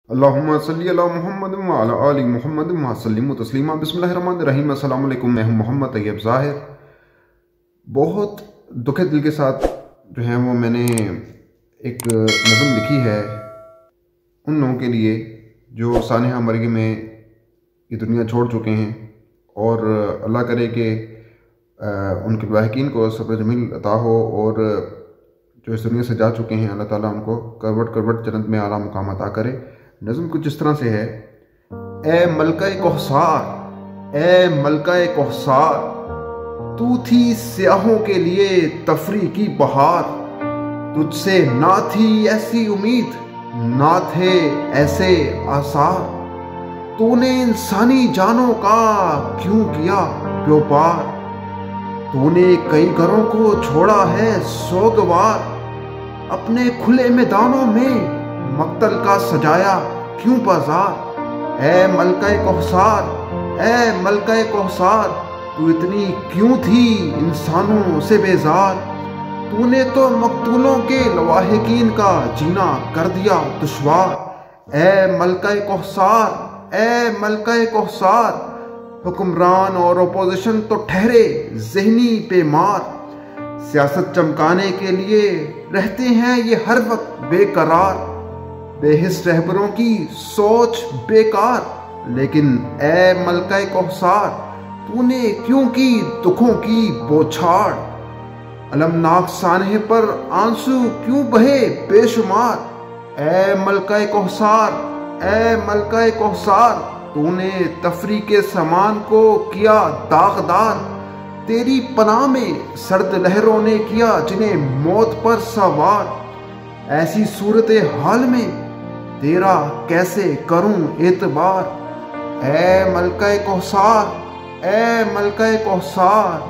अल्लाहुम्मा सल्ली अला मुहम्मद व अला आलि मुहम्मद व सल्लिमु तस्लीमा। बिस्मिल्लाहिर्रहमानिर्रहीम। अस्सलाम वालेकुम। मैं हूं मोहम्मद तैयब ज़ाहिर। बहुत दुखे दिल के साथ जो है वो मैंने एक नज़म लिखी है उन लोगों के लिए जो सानिहा मरगे में ये दुनिया छोड़ चुके हैं, और अल्लाह करे कि उनके लाहिकीन को सब्र जमील अता हो, और जो इस दुनिया से जा चुके हैं अल्लाह ताला उनको करवट करवट जन्नत में आला मुकाम अता करे। नज़म कुछ इस तरह से है। ए मलका कोहसार, ए मलका कोहसार, तू थी स्याहों के लिए तफरी की बहार। तुझसे ना थी ऐसी उम्मीद, ना थे ऐसे आसार। तूने इंसानी जानों का क्यों किया व्यापार। तूने कई घरों को छोड़ा है सोगवार। अपने खुले मैदानों में मक्तल का सजाया क्यों बाजार। ए मलका कोहसार, ए मलका कोहसार, तू इतनी क्यों थी इंसानों से बेजार। तूने तो मकतूलों के लवाहिकीन का जीना कर दिया दुश्वार। ए मलका कोहसार, ए मलका कोहसार, हुक्मरान और अपोजिशन तो ठहरे ज़हनी बेमार। सियासत चमकाने के लिए रहते हैं ये हर वक्त बेकरार। बेहिस रहबरों की सोच बेकार, लेकिन ए मलका कोहसार, तूने क्यों की दुखों की बौछार। अलमनाक सानहे पर आंसू क्यों बहे बेशुमार। ए मलका कोहसार, ए मलका कोहसार, तूने तफरी के सामान को किया दागदार। तेरी पनाह में सर्द लहरों ने किया जिन्हें मौत पर सवार। ऐसी सूरत हाल में तेरा कैसे करूं एतबार। ए मलका कोहसार, ए मलका कोहसार,